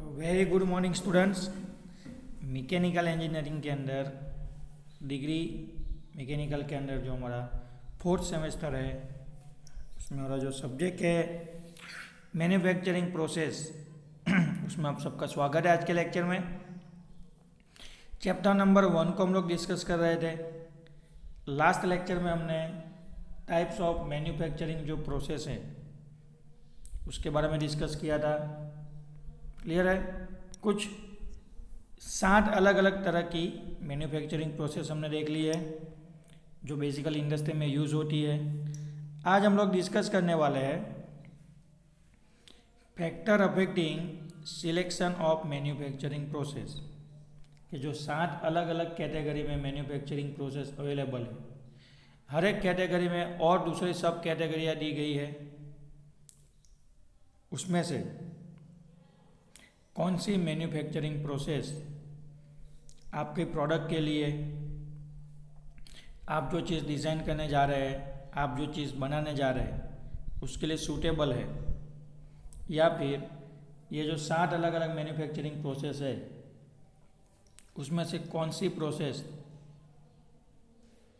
Very good morning students. Mechanical engineering के अंदर degree mechanical के अंदर जो हमारा फोर्थ सेमेस्टर है उसमें हमारा जो सब्जेक्ट है मैन्युफैक्चरिंग प्रोसेस उसमें आप सबका स्वागत है। आज के लेक्चर में चैप्टर नंबर 1 को हम लोग डिस्कस कर रहे थे। लास्ट लेक्चर में हमने टाइप्स ऑफ मैन्युफैक्चरिंग जो प्रोसेस है उसके बारे में डिस्कस किया था। क्लियर है? कुछ 60 अलग अलग तरह की मैन्युफैक्चरिंग प्रोसेस हमने देख ली है जो बेसिकली इंडस्ट्री में यूज़ होती है। आज हम लोग डिस्कस करने वाले हैं factor affecting selection of manufacturing process कि जो 60 अलग अलग कैटेगरी में मैन्युफैक्चरिंग प्रोसेस अवेलेबल है। हर एक कैटेगरी में और दूसरी सब कैटेगरियाँ दी गई है। उसमें से कौन सी मैन्युफैक्चरिंग प्रोसेस आपके प्रोडक्ट के लिए, आप जो चीज़ डिज़ाइन करने जा रहे हैं, आप जो चीज़ बनाने जा रहे हैं उसके लिए सूटेबल है, या फिर ये जो 60 अलग अलग मैन्युफैक्चरिंग प्रोसेस है उसमें से कौन सी प्रोसेस,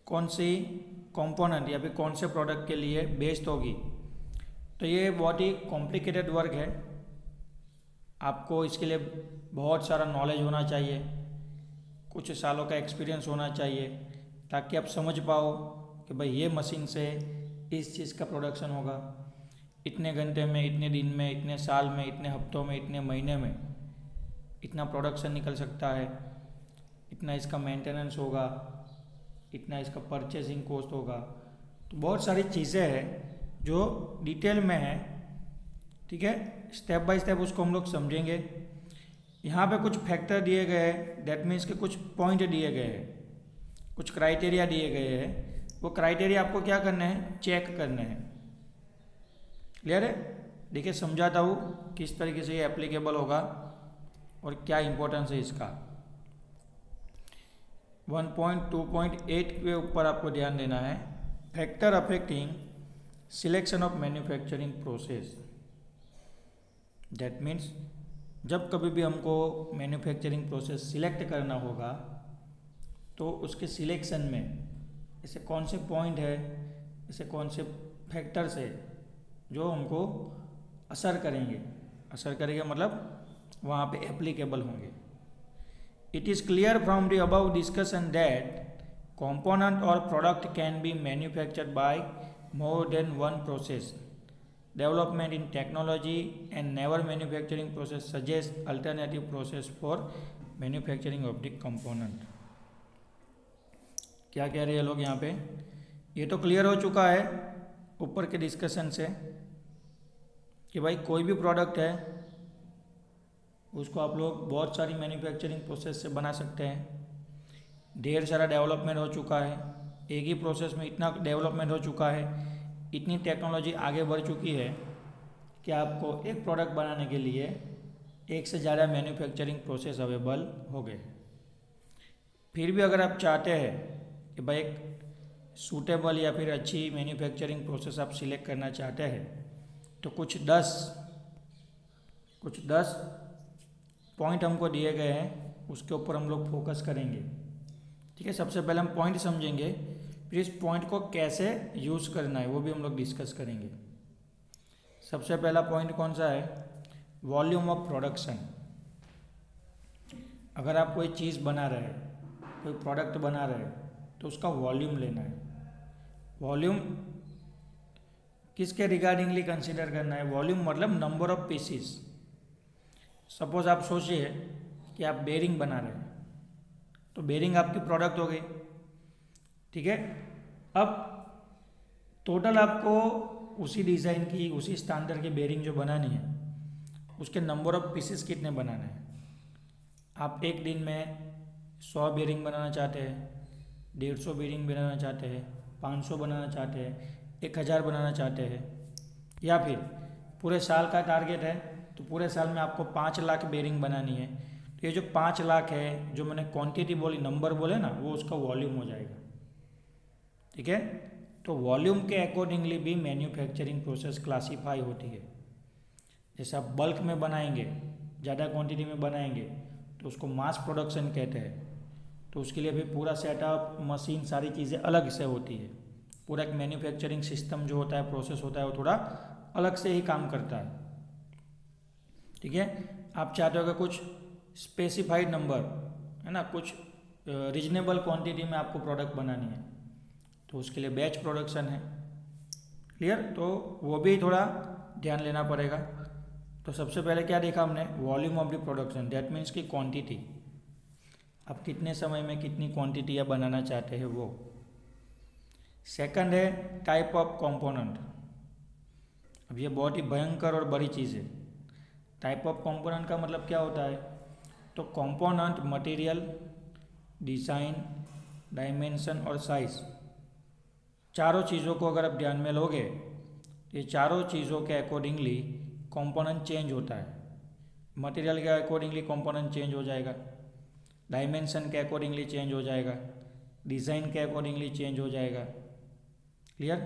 कौन सी कंपोनेंट या फिर कौन से प्रोडक्ट के लिए बेस्ट होगी। तो ये बहुत ही कॉम्प्लिकेटेड वर्क है। आपको इसके लिए बहुत सारा नॉलेज होना चाहिए, कुछ सालों का एक्सपीरियंस होना चाहिए ताकि आप समझ पाओ कि भाई ये मशीन से इस चीज़ का प्रोडक्शन होगा, इतने घंटे में, इतने दिन में, इतने साल में, इतने हफ्तों में, इतने महीने में इतना प्रोडक्शन निकल सकता है, इतना इसका मेंटेनेंस होगा, इतना इसका परचेजिंग कॉस्ट होगा। तो बहुत सारी चीज़ें हैं जो डिटेल में है। ठीक है, स्टेप बाय स्टेप उसको हम लोग समझेंगे। यहाँ पे कुछ फैक्टर दिए गए हैं, दैट मीन्स के कुछ पॉइंट दिए गए हैं, कुछ क्राइटेरिया दिए गए हैं। वो क्राइटेरिया आपको क्या करने हैं, चेक करने हैं। क्लियर है? देखिए समझाता हूँ किस तरीके से ये एप्लीकेबल होगा और क्या इंपॉर्टेंस है इसका। 1.2.8 के ऊपर आपको ध्यान देना है। Factor affecting selection of manufacturing process. That means जब कभी भी हमको मैन्युफैक्चरिंग प्रोसेस सिलेक्ट करना होगा तो उसके सिलेक्शन में ऐसे कौन से पॉइंट है, ऐसे कौन से फैक्टर्स है जो हमको असर करेंगे मतलब वहाँ पे एप्लीकेबल होंगे। It is clear from the above discussion that component or product can be manufactured by more than one process. Development in technology and never manufacturing process suggests alternative process for manufacturing of the component. क्या कह रहे हैं लोग यहाँ पे? ये तो clear हो चुका है ऊपर के डिस्कशन से कि भाई कोई भी प्रोडक्ट है उसको आप लोग बहुत सारी मैन्युफैक्चरिंग प्रोसेस से बना सकते हैं। ढेर सारा डेवलपमेंट हो चुका है, एक ही प्रोसेस में इतना डेवलपमेंट हो चुका है, इतनी टेक्नोलॉजी आगे बढ़ चुकी है कि आपको एक प्रोडक्ट बनाने के लिए एक से ज़्यादा मैन्युफैक्चरिंग प्रोसेस अवेलेबल हो गए। फिर भी अगर आप चाहते हैं कि भाई एक सूटेबल या फिर अच्छी मैन्युफैक्चरिंग प्रोसेस आप सिलेक्ट करना चाहते हैं तो कुछ 10 पॉइंट हमको दिए गए हैं, उसके ऊपर हम लोग फोकस करेंगे। ठीक है, सबसे पहले हम पॉइंट समझेंगे, फिर इस पॉइंट को कैसे यूज़ करना है वो भी हम लोग डिस्कस करेंगे। सबसे पहला पॉइंट कौन सा है? Volume of production. अगर आप कोई चीज़ बना रहे हैं, कोई प्रोडक्ट बना रहे हैं तो उसका वॉल्यूम लेना है। वॉल्यूम किसके रिगार्डिंगली कंसिडर करना है? वॉल्यूम मतलब नंबर ऑफ पीसीस। सपोज आप सोचिए कि आप बेरिंग बना रहे हैं तो बेरिंग आपकी प्रोडक्ट हो गई। ठीक है, अब टोटल आपको उसी डिज़ाइन की, उसी स्टैंडर्ड की बेरिंग जो बनानी है उसके नंबर ऑफ पीसेस कितने बनाने हैं। आप एक दिन में 100 बेरिंग बनाना चाहते हैं, 150 बेरिंग बनाना चाहते हैं, 500 बनाना चाहते हैं, 1000 बनाना चाहते हैं, या फिर पूरे साल का टारगेट है तो पूरे साल में आपको 5 लाख बेरिंग बनानी है। तो ये जो 5 लाख है, जो मैंने क्वांटिटी बोली, नंबर बोले ना, वो उसका वॉल्यूम हो जाएगा। ठीक है, तो वॉल्यूम के अकॉर्डिंगली भी मैन्युफैक्चरिंग प्रोसेस क्लासीफाई होती है। जैसे आप बल्क में बनाएंगे ज़्यादा क्वांटिटी में बनाएंगे तो उसको मास प्रोडक्शन कहते हैं। तो उसके लिए भी पूरा सेटअप, मशीन, सारी चीज़ें अलग से होती है। पूरा एक मैन्युफैक्चरिंग सिस्टम जो होता है, प्रोसेस होता है, वो थोड़ा अलग से ही काम करता है। ठीक है, आप चाहते हो कि कुछ स्पेसिफाइड नंबर, है ना, कुछ रीजनेबल क्वांटिटी में आपको प्रोडक्ट बनानी है, तो उसके लिए बैच प्रोडक्शन है। क्लियर? तो वो भी थोड़ा ध्यान लेना पड़ेगा। तो सबसे पहले क्या देखा हमने? Volume of the production, that means की क्वांटिटी, आप कितने समय में कितनी क्वांटिटी या बनाना चाहते हैं वो। सेकंड है टाइप ऑफ कंपोनेंट। अब ये बहुत ही भयंकर और बड़ी चीज़ है। टाइप ऑफ कंपोनेंट का मतलब क्या होता है? तो कंपोनेंट, मटेरियल, डिज़ाइन, डायमेंशन और साइज, चारों चीज़ों को अगर आप ध्यान में लोगे तो ये चारों चीज़ों के अकॉर्डिंगली कंपोनेंट चेंज होता है। मटेरियल के अकॉर्डिंगली कंपोनेंट चेंज हो जाएगा, डायमेंशन के अकॉर्डिंगली चेंज हो जाएगा, डिज़ाइन के अकॉर्डिंगली चेंज हो जाएगा। क्लियर?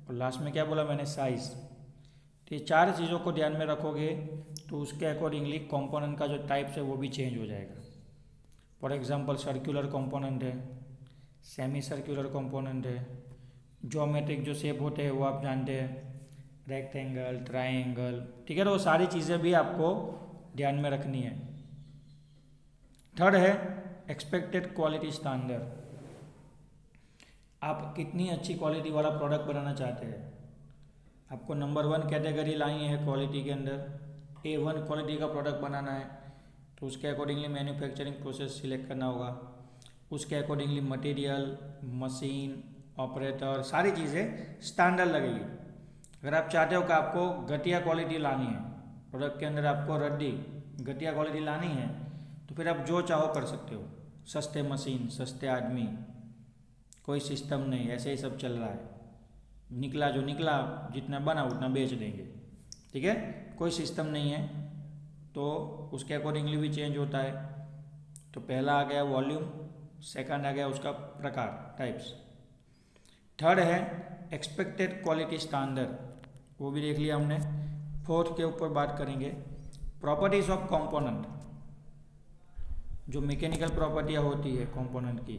और लास्ट में क्या बोला मैंने? साइज़। तो ये चार चीज़ों को ध्यान में रखोगे तो उसके अकॉर्डिंगली कंपोनेंट का जो टाइप्स है वो भी चेंज हो जाएगा। फॉर एग्जांपल सर्कुलर कंपोनेंट है, सेमी सर्कुलर कंपोनेंट है, ज्योमेट्रिक जो शेप होते हैं वो आप जानते हैं, रेक्टेंगल, ट्रायंगल। ठीक है, तो वो सारी चीज़ें भी आपको ध्यान में रखनी है। थर्ड है एक्सपेक्टेड क्वालिटी स्टैंडर्ड। आप कितनी अच्छी क्वालिटी वाला प्रोडक्ट बनाना चाहते हैं। आपको नंबर 1 कैटेगरी लानी है क्वालिटी के अंदर, A1 क्वालिटी का प्रोडक्ट बनाना है, तो उसके अकॉर्डिंगली मैन्युफैक्चरिंग प्रोसेस सिलेक्ट करना होगा। उसके अकॉर्डिंगली मटेरियल, मशीन, ऑपरेटर, सारी चीज़ें स्टैंडर्ड लगेगी। अगर आप चाहते हो कि आपको घटिया क्वालिटी लानी है, प्रोडक्ट के अंदर आपको रद्दी घटिया क्वालिटी लानी है, तो फिर आप जो चाहो कर सकते हो। सस्ते मशीन, सस्ते आदमी, कोई सिस्टम नहीं, ऐसे ही सब चल रहा है। निकला जो निकला, जितना बना उतना बेच देंगे। ठीक है, कोई सिस्टम नहीं है, तो उसके अकॉर्डिंगली भी चेंज होता है। तो पहला आ गया वॉल्यूम, सेकंड आ गया उसका प्रकार, टाइप्स। थर्ड है एक्सपेक्टेड क्वालिटी स्टैंडर्ड, वो भी देख लिया हमने। फोर्थ के ऊपर बात करेंगे प्रॉपर्टीज ऑफ कंपोनेंट, जो मैकेनिकल प्रॉपर्टियाँ होती है कंपोनेंट की।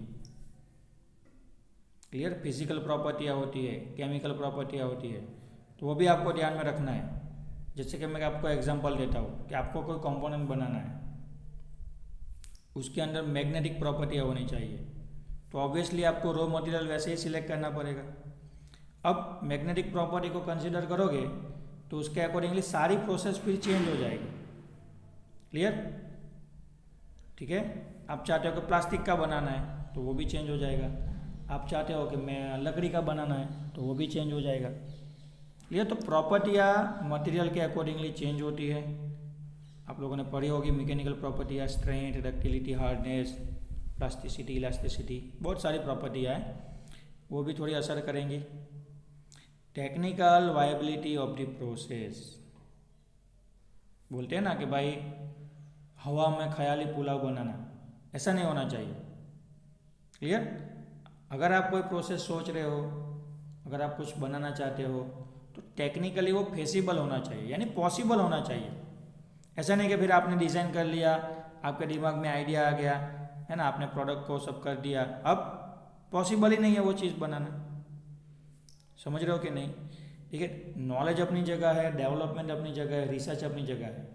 क्लियर? फिजिकल प्रॉपर्टियाँ होती है, केमिकल प्रॉपर्टियाँ होती है, तो वो भी आपको ध्यान में रखना है। जैसे कि मैं आपको एग्जांपल देता हूँ कि आपको कोई कंपोनेंट बनाना है, उसके अंदर मैग्नेटिक प्रॉपर्टियाँ होनी चाहिए, तो ऑब्वियसली आपको रॉ मटेरियल वैसे ही सिलेक्ट करना पड़ेगा। अब मैग्नेटिक प्रॉपर्टी को कंसिडर करोगे तो उसके अकॉर्डिंगली सारी प्रोसेस फिर चेंज हो जाएगी। क्लियर? ठीक है, आप चाहते हो कि प्लास्टिक का बनाना है तो वो भी चेंज हो जाएगा। आप चाहते हो कि मैं लकड़ी का बनाना है तो वो भी चेंज हो जाएगा। क्लियर? तो प्रॉपर्टियाँ मटेरियल के अकॉर्डिंगली चेंज होती है। आप लोगों ने पढ़ी होगी मैकेनिकल प्रॉपर्टियाँ, strength, ductility, hardness, plasticity, elasticity, बहुत सारी प्रॉपर्टियाँ हैं, वो भी थोड़ी असर करेंगी। Technical viability of the process, बोलते हैं ना कि भाई हवा में ख्याली पुलाव बनाना, ऐसा नहीं होना चाहिए। क्लियर? अगर आप कोई प्रोसेस सोच रहे हो, अगर आप कुछ बनाना चाहते हो, तो टेक्निकली वो फेसिबल होना चाहिए, यानी पॉसिबल होना चाहिए। ऐसा नहीं कि फिर आपने डिज़ाइन कर लिया, आपके दिमाग में आइडिया आ गया, है ना, आपने प्रोडक्ट को सब कर दिया, अब पॉसिबल ही नहीं है वो चीज़ बनाना। समझ रहे हो कि नहीं? ठीक है, नॉलेज अपनी जगह है, डेवलपमेंट अपनी जगह है, रिसर्च अपनी जगह है,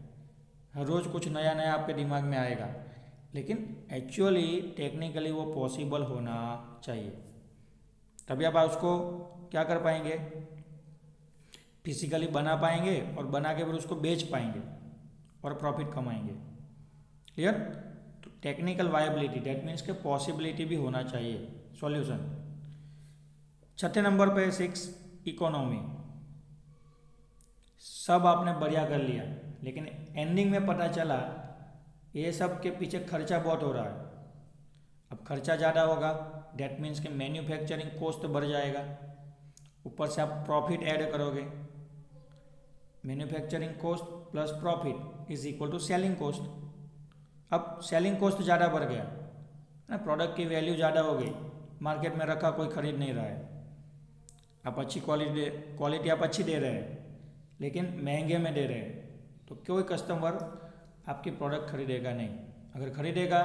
हर रोज़ कुछ नया नया आपके दिमाग में आएगा, लेकिन एक्चुअली टेक्निकली वो पॉसिबल होना चाहिए, तभी आप उसको क्या कर पाएंगे, फिजिकली बना पाएंगे और बना के फिर उसको बेच पाएंगे और प्रॉफिट कमाएंगे। क्लियर? तो टेक्निकल वायबिलिटी, दैट मीन्स के पॉसिबिलिटी भी होना चाहिए। सॉल्यूशन। छठे नंबर पे 6 इकोनॉमी। सब आपने बढ़िया कर लिया, लेकिन एंडिंग में पता चला ये सब के पीछे खर्चा बहुत हो रहा है। अब खर्चा ज़्यादा होगा, दैट मीन्स के मैन्युफैक्चरिंग कॉस्ट बढ़ जाएगा, ऊपर से आप प्रॉफिट ऐड करोगे। Manufacturing cost plus profit is equal to selling cost. अब सेलिंग कॉस्ट ज़्यादा बढ़ गया ना, प्रोडक्ट की वैल्यू ज़्यादा हो गई, मार्केट में रखा कोई खरीद नहीं रहा है। आप अच्छी क्वालिटी आप अच्छी दे रहे हैं, लेकिन महंगे में दे रहे हैं, तो कोई कस्टमर आपकी प्रोडक्ट खरीदेगा नहीं। अगर खरीदेगा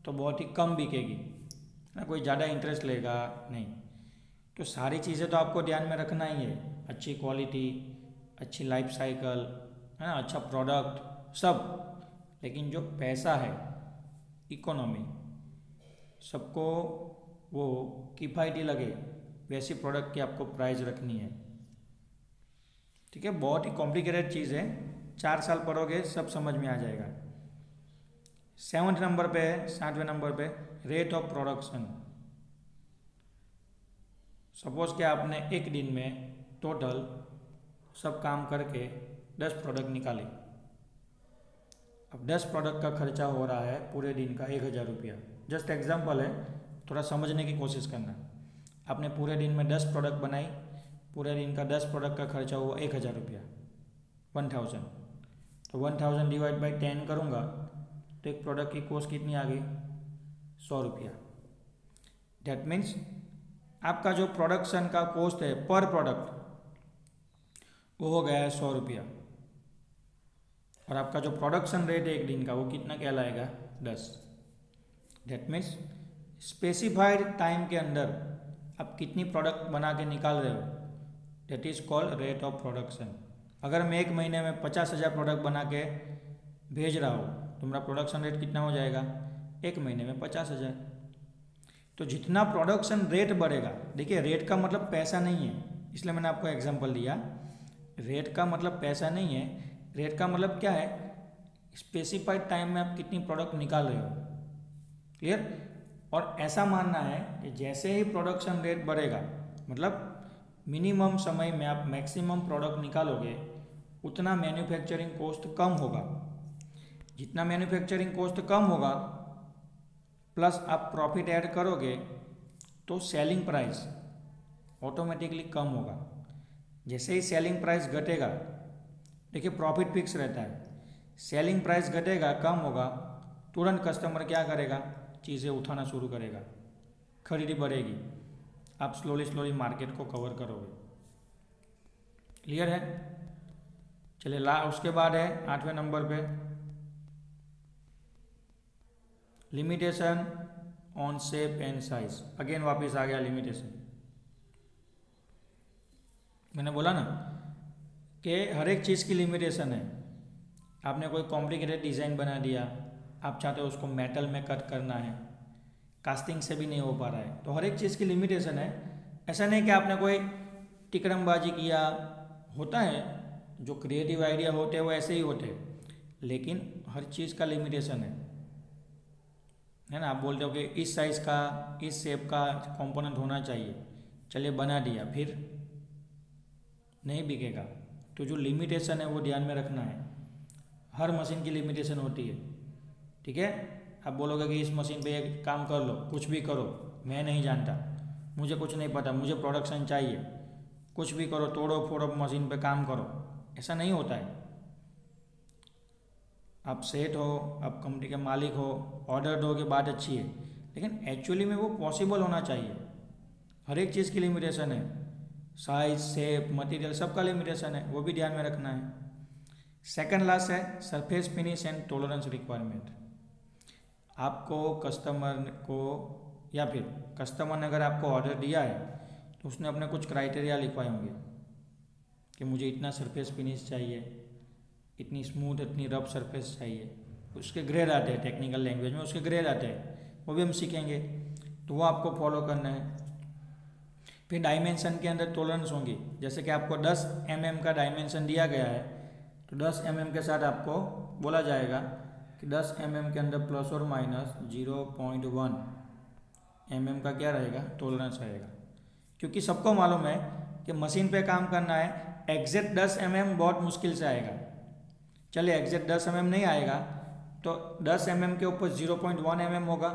तो बहुत ही कम बिकेगी ना, कोई ज़्यादा इंटरेस्ट लेगा नहीं। तो सारी चीज़ें तो आपको ध्यान में रखना ही है, अच्छी क्वालिटी, अच्छी लाइफ साइकिल, है ना, अच्छा प्रोडक्ट सब। लेकिन जो पैसा है, इकोनॉमी, सबको वो किफ़ायती लगे वैसी प्रोडक्ट की आपको प्राइस रखनी है। ठीक है, बहुत ही कॉम्प्लिकेटेड चीज़ है, 4 साल पढ़ोगे सब समझ में आ जाएगा। 7वें नंबर पे है, 7वें नंबर पे रेट ऑफ प्रोडक्शन। सपोज कि आपने एक दिन में टोटल सब काम करके 10 प्रोडक्ट निकाले। अब 10 प्रोडक्ट का खर्चा हो रहा है पूरे दिन का 1000 रुपया। जस्ट एग्जाम्पल है, थोड़ा समझने की कोशिश करना। आपने पूरे दिन में 10 प्रोडक्ट बनाई, पूरे दिन का 10 प्रोडक्ट का खर्चा हुआ 1000 रुपया, 1000। तो 1000 डिवाइड बाई 10 करूँगा तो एक प्रोडक्ट की कॉस्ट कितनी आ गई? 100 रुपया। दैट मीन्स आपका जो प्रोडक्शन का कॉस्ट है पर प्रोडक्ट वो हो गया है 100 रुपया, और आपका जो प्रोडक्शन रेट है एक दिन का वो कितना कहलाएगा? 10। दैट मीन्स स्पेसिफाइड टाइम के अंदर आप कितनी प्रोडक्ट बना के निकाल रहे हो, that is called rate of production. अगर मैं एक महीने में 50,000 प्रोडक्ट बना के भेज रहा हूँ तो मेरा प्रोडक्शन रेट कितना हो जाएगा? एक महीने में 50,000। तो जितना प्रोडक्शन रेट बढ़ेगा, देखिए रेट का मतलब पैसा नहीं है, इसलिए मैंने आपको एग्जांपल दिया। रेट का मतलब पैसा नहीं है, रेट का मतलब क्या है? स्पेसिफाइड टाइम में आप कितनी प्रोडक्ट निकाल रहे हो। क्लियर? और ऐसा मानना है कि जैसे ही प्रोडक्शन रेट बढ़ेगा, मतलब मिनिमम समय में आप मैक्सिमम प्रोडक्ट निकालोगे, उतना मैन्युफैक्चरिंग कॉस्ट कम होगा। जितना मैन्युफैक्चरिंग कॉस्ट कम होगा प्लस आप प्रॉफिट ऐड करोगे तो सेलिंग प्राइस ऑटोमेटिकली कम होगा। जैसे ही सेलिंग प्राइस घटेगा, देखिए प्रॉफिट फिक्स रहता है, सेलिंग प्राइस घटेगा, कम होगा, तुरंत कस्टमर क्या करेगा? चीज़ें उठाना शुरू करेगा, खरीदी बढ़ेगी, आप स्लोली मार्केट को कवर करोगे। क्लियर है? चलिए उसके बाद है 8वें नंबर पे limitation on shape and size. Again वापस आ गया लिमिटेशन। मैंने बोला ना कि हर एक चीज़ की लिमिटेशन है। आपने कोई कॉम्प्लिकेटेड डिज़ाइन बना दिया, आप चाहते हो उसको मेटल में कट करना है, कास्टिंग से भी नहीं हो पा रहा है, तो हर एक चीज़ की लिमिटेशन है। ऐसा नहीं कि आपने कोई टिकड़मबाजी किया, होता है जो क्रिएटिव आइडिया होते हैं वो ऐसे ही होते हैं, लेकिन हर चीज़ का लिमिटेशन है ना। आप बोलते हो कि इस साइज़ का, इस शेप का कंपोनेंट होना चाहिए, चलिए बना दिया, फिर नहीं बिकेगा। तो जो लिमिटेशन है वो ध्यान में रखना है। हर मशीन की लिमिटेशन होती है, ठीक है। आप बोलोगे कि इस मशीन पे एक काम कर लो, कुछ भी करो, मैं नहीं जानता, मुझे कुछ नहीं पता, मुझे प्रोडक्शन चाहिए, कुछ भी करो, तोड़ो फोड़ो मशीन पे काम करो, ऐसा नहीं होता है। आप सेठ हो, आप कंपनी के मालिक हो, ऑर्डर दोगे बात अच्छी है, लेकिन एक्चुअली में वो पॉसिबल होना चाहिए। हर एक चीज़ की लिमिटेशन है, साइज, शेप, मटेरियल, सबका लिमिटेशन है, वो भी ध्यान में रखना है। सेकंड लास्ट है surface finish and tolerance requirement. आपको कस्टमर को, या फिर कस्टमर ने अगर आपको ऑर्डर दिया है तो उसने अपने कुछ क्राइटेरिया लिखवाए होंगे कि मुझे इतना सरफेस फिनिश चाहिए, इतनी स्मूथ, इतनी रफ सरफेस चाहिए। उसके ग्रेड आते हैं, टेक्निकल लैंग्वेज में उसके ग्रेड आते हैं, वो भी हम सीखेंगे, तो वो आपको फॉलो करना है। फिर डायमेंशन के अंदर टॉलरेंस होंगी, जैसे कि आपको 10 mm का डायमेंशन दिया गया है तो 10 mm के साथ आपको बोला जाएगा कि 10 mm के अंदर प्लस और माइनस 0.1 mm का क्या रहेगा? टॉलरेंस रहेगा। क्योंकि सबको मालूम है कि मशीन पे काम करना है, एग्जैक्ट 10 mm बहुत मुश्किल से आएगा। चलिए एग्जैक्ट 10 mm नहीं आएगा तो 10 mm के ऊपर 0.1 mm होगा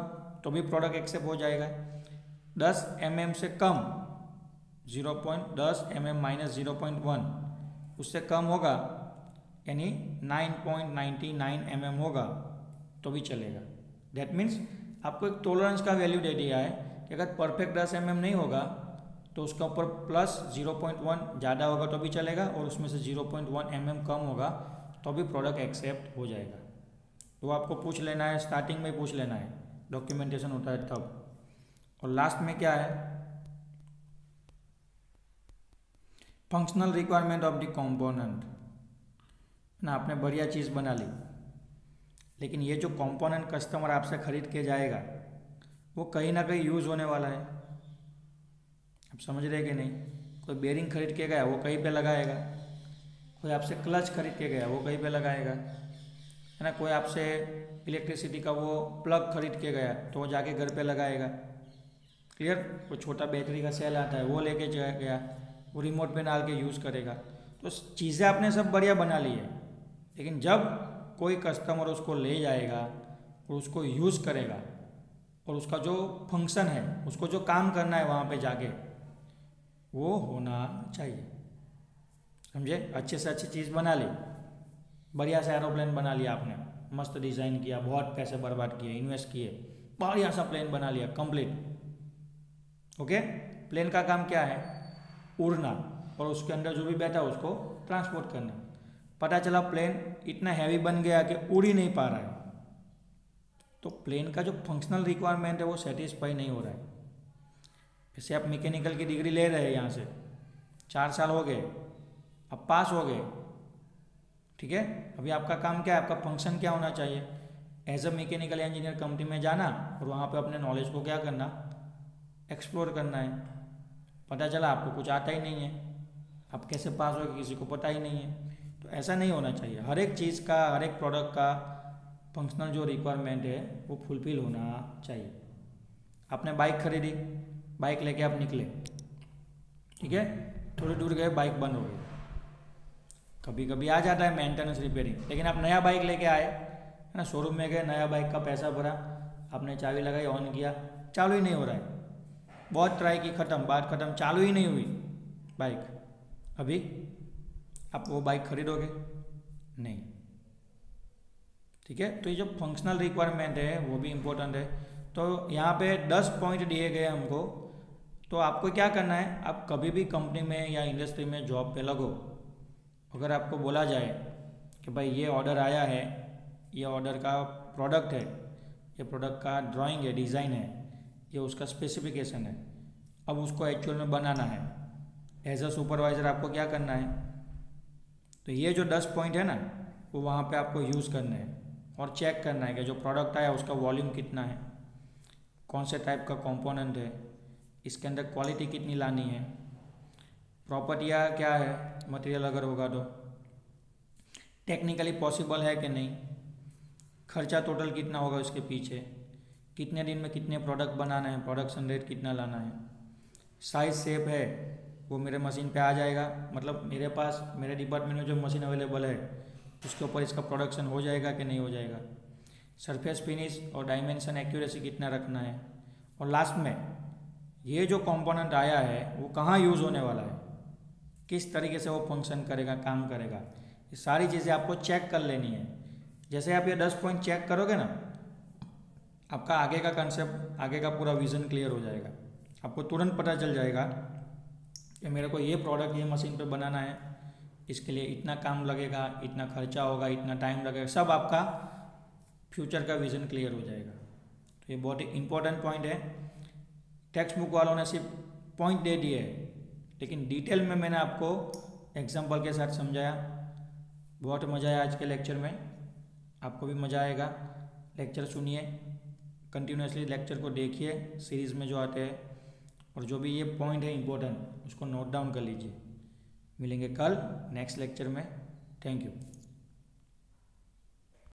तो भी प्रोडक्ट एक्सेप्ट हो जाएगा। 10 mm से कम 0.10 mm माइनस 0.1 उससे कम होगा, यानी 9.99 mm होगा तो भी चलेगा। दैट मीन्स आपको एक टॉलरेंस का वैल्यू दे दिया है कि अगर परफेक्ट 10 mm नहीं होगा तो उसका ऊपर प्लस 0.1 ज़्यादा होगा तो भी चलेगा, और उसमें से 0.1 mm कम होगा तो भी प्रोडक्ट एक्सेप्ट हो जाएगा। तो वो आपको पूछ लेना है, स्टार्टिंग में पूछ लेना है, डॉक्यूमेंटेशन होता है तब। और लास्ट में क्या है, functional requirement of the component ना। आपने बढ़िया चीज़ बना ली, लेकिन ये जो कंपोनेंट कस्टमर आपसे खरीद के जाएगा वो कहीं ना कहीं यूज़ होने वाला है। आप समझ रहे कि नहीं? कोई बेरिंग खरीद के गया वो कहीं पे लगाएगा, कोई आपसे क्लच खरीद के गया वो कहीं पे लगाएगा, है ना। कोई आपसे इलेक्ट्रिसिटी का वो प्लग खरीद के गया तो वो जाके घर पे लगाएगा। क्लियर? वो छोटा बैटरी का सेल आता है वो लेके गया, वो रिमोट पे डाल के यूज़ करेगा। तो चीज़ें आपने सब बढ़िया बना ली है, लेकिन जब कोई कस्टमर उसको ले जाएगा और उसको यूज़ करेगा और उसका जो फंक्शन है, उसको जो काम करना है वहाँ पे जाके, वो होना चाहिए। समझे? अच्छे से अच्छी चीज़ बना ली, बढ़िया सा एरोप्लेन बना लिया आपने, मस्त डिज़ाइन किया, बहुत पैसे बर्बाद किए, इन्वेस्ट किए, बढ़िया सा प्लेन बना लिया कंप्लीट। ओके, प्लेन का काम क्या है? उड़ना, और उसके अंदर जो भी बैठा उसको ट्रांसपोर्ट करना। पता चला प्लेन इतना हैवी बन गया कि उड़ ही नहीं पा रहा है, तो प्लेन का जो फंक्शनल रिक्वायरमेंट है वो सेटिस्फाई नहीं हो रहा है। जैसे आप मैकेनिकल की डिग्री ले रहे हैं, यहाँ से 4 साल हो गए, अब पास हो गए, ठीक है। अभी आपका काम क्या है, आपका फंक्शन क्या होना चाहिए? As a mechanical engineer company में जाना और वहाँ पे अपने नॉलेज को क्या करना, एक्सप्लोर करना है। पता चला आपको कुछ आता ही नहीं है, आप कैसे पास हो गए किसी को पता ही नहीं है। तो ऐसा नहीं होना चाहिए। हर एक चीज़ का, हर एक प्रोडक्ट का फंक्शनल जो रिक्वायरमेंट है वो फुलफिल होना चाहिए। आपने बाइक खरीदी, बाइक लेके आप निकले, ठीक है, थोड़ी दूर गए, बाइक बंद हो गई। कभी कभी आ जाता है मेंटेनेंस, रिपेयरिंग, लेकिन आप नया बाइक लेके आए, है ना, शोरूम में गए, नया बाइक का पैसा भरा, आपने चाबी लगाई, ऑन किया, चालू ही नहीं हो रहा है। बहुत ट्राई की, ख़त्म, बात ख़त्म, चालू ही नहीं हुई बाइक। अभी आप वो बाइक खरीदोगे? नहीं, ठीक है। तो ये जो फंक्शनल रिक्वायरमेंट है वो भी इम्पोर्टेंट है। तो यहाँ पे 10 पॉइंट दिए गए हमको। तो आपको क्या करना है, आप कभी भी कंपनी में या इंडस्ट्री में जॉब पे लगो, अगर आपको बोला जाए कि भाई ये ऑर्डर आया है, ये ऑर्डर का प्रोडक्ट है, ये प्रोडक्ट का ड्राइंग है, डिज़ाइन है, ये उसका स्पेसिफिकेशन है, अब उसको एक्चुअल में बनाना है, एज अ सुपरवाइज़र आपको क्या करना है? तो ये जो 10 पॉइंट है ना, वो वहाँ पे आपको यूज़ करना है और चेक करना है कि जो प्रोडक्ट आया उसका वॉल्यूम कितना है, कौन से टाइप का कंपोनेंट है, इसके अंदर क्वालिटी कितनी लानी है, प्रॉपर्टियाँ क्या है, मटेरियल अगर होगा तो टेक्निकली पॉसिबल है कि नहीं, खर्चा टोटल कितना होगा उसके पीछे, कितने दिन में कितने प्रोडक्ट बनाना है, प्रोडक्शन रेट कितना लाना है, साइज शेप है वो मेरे मशीन पे आ जाएगा, मतलब मेरे पास, मेरे डिपार्टमेंट में जो मशीन अवेलेबल है उसके ऊपर इसका प्रोडक्शन हो जाएगा कि नहीं हो जाएगा, सरफेस फिनिश और डायमेंशन एक्यूरेसी कितना रखना है, और लास्ट में ये जो कंपोनेंट आया है वो कहाँ यूज़ होने वाला है, किस तरीके से वो फंक्शन करेगा, काम करेगा, ये सारी चीज़ें आपको चेक कर लेनी है। जैसे आप ये 10 पॉइंट चेक करोगे ना, आपका आगे का कंसेप्ट, आगे का पूरा विज़न क्लियर हो जाएगा। आपको तुरंत पता चल जाएगा कि मेरे को ये प्रोडक्ट ये मशीन पे बनाना है, इसके लिए इतना काम लगेगा, इतना खर्चा होगा, इतना टाइम लगेगा, सब आपका फ्यूचर का विज़न क्लियर हो जाएगा। तो ये बहुत ही इंपॉर्टेंट पॉइंट है। टेक्स्ट बुक वालों ने सिर्फ पॉइंट दे दिए है, लेकिन डिटेल में मैंने आपको एग्जाम्पल के साथ समझाया। बहुत मज़ा आया आज के लेक्चर में, आपको भी मज़ा आएगा। लेक्चर सुनिए, कंटिन्यूसली लेक्चर को देखिए, सीरीज़ में जो आते हैं, और जो भी ये पॉइंट है इंपॉर्टेंट उसको नोट डाउन कर लीजिए। मिलेंगे कल नेक्स्ट लेक्चर में। Thank you.